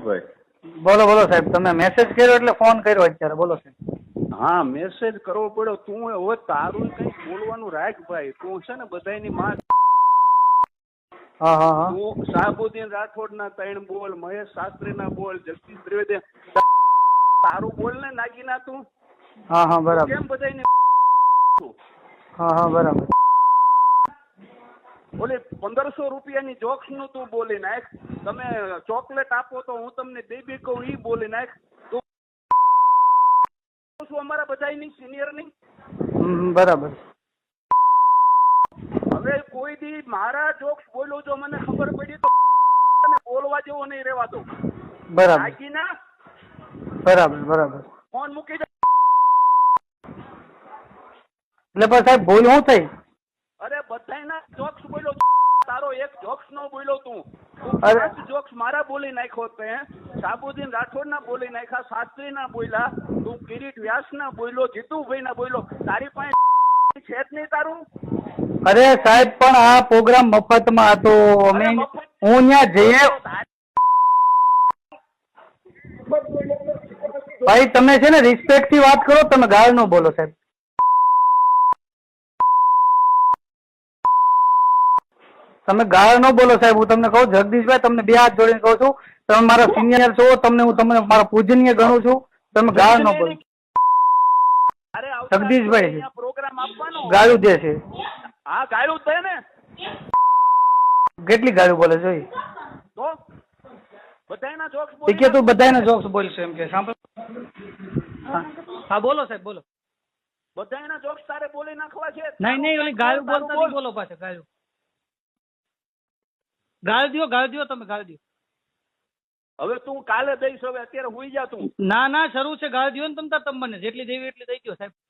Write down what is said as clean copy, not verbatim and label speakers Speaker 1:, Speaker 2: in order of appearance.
Speaker 1: ભાઈ
Speaker 2: બોલો બોલો સાહેબ, તમે મેસેજ કર્યો એટલે ફોન કર્યો અત્યારે. બોલો સાહેબ.
Speaker 1: હા મેસેજ કરવો પડ્યો. તું હવે તારું કઈક બોલવાનું રાખ ભાઈ. તું છે ને બધાની માં.
Speaker 2: હા હા હા
Speaker 1: તું શાહબુદ્દીન રાઠોડ ના 3 બોલ, મહેશ શાસ્ત્રી ના બોલ, જગદીશ ત્રિવેદી તારું બોલ ને નાગીના તું.
Speaker 2: હા હા બરાબર.
Speaker 1: કેમ બધાની
Speaker 2: હા હા બરાબર.
Speaker 1: ઓલી 1500 રૂપિયાની જોક્સ નું તું બોલી નાખ. તમે ચોકલેટ આપો તો હું તમને બેબી કહું ઈ બોલી નાખ. તું શું અમારા બધાની સિનિયર ની.
Speaker 2: બરાબર.
Speaker 1: હવે કોઈ દી મારા જોક્સ બોલો જો મને ખબર પડી તો બોલવા જેવો નહીં રહેવા દો.
Speaker 2: બરાબર
Speaker 1: નાગીના
Speaker 2: બરાબર બરાબર.
Speaker 1: ફોન મૂકી દે.
Speaker 2: એટલે પણ સાહેબ ભૂલ શું થઈ?
Speaker 1: અરે બધાના જોક્સ બોલો. તારો એક જોક્સ નો બોલ્યો તું. તું
Speaker 2: અરે
Speaker 1: 5 જોક્સ મારા બોલી નાખ્યો તે. શાહબુદ્દીન રાઠોડ ના બોલી નાખ્યા, શાસ્ત્રી ના બોલ્યા, તું કિરીટ વ્યાસ ના બોલ્યો, જીતુભાઈ ના બોલ્યો. તારી પાસે છે જ નહીં તારું.
Speaker 2: અરે સાહેબ પણ આ પ્રોગ્રામ મફતમાં હતો. અમે
Speaker 1: અરે મફત
Speaker 2: હું ત્યાં જઈએ. ભાઈ તમે છે ને રિસ્પેક્ટ થી વાત કરો, તમે ગાળ ન બોલો સાહેબ. તમે ગાળ ન બોલો સાહેબ. હું તમને કહું જગદીશભાઈ, તમને 2 હાથ જોડીને કહું છું, તમે મારા સિનિયર છો, તમને હું મારા પૂજનીય ગણું છું. તમે ગાળ ન બોલો.
Speaker 1: અરે આવતા
Speaker 2: જગદીશભાઈ
Speaker 1: અહીંયા પ્રોગ્રામ આપવાનો.
Speaker 2: ગાળું દે છે.
Speaker 1: હા ગાળું દે ને.
Speaker 2: કેટલી ગાળું બોલે જોઈ
Speaker 1: તો બધાના જોક્સ
Speaker 2: એ
Speaker 1: બોલી
Speaker 2: કે તું
Speaker 1: નાખ.
Speaker 2: બધાને જોક્સ બોલશે એમ કે સાંભળો. હા બોલો સાહેબ બોલો.
Speaker 1: બધાના જોક્સ તારે બોલી નાખવા છે.
Speaker 2: નહીં નહીં, ઓલી ગાળું બોલતા નહીં, બોલો પાછા ગાળું. ગાળ દ્યો તમે ગાળ દ્યો.
Speaker 1: હવે તું કાલે દઈશ. હવે અત્યારે હુઈ જા તું.
Speaker 2: ના ના શરૂ છે, ગાળ દ્યો ને તમ તાર તમને જેટલી દેવી એટલી દઈ દ્યો સાહેબ.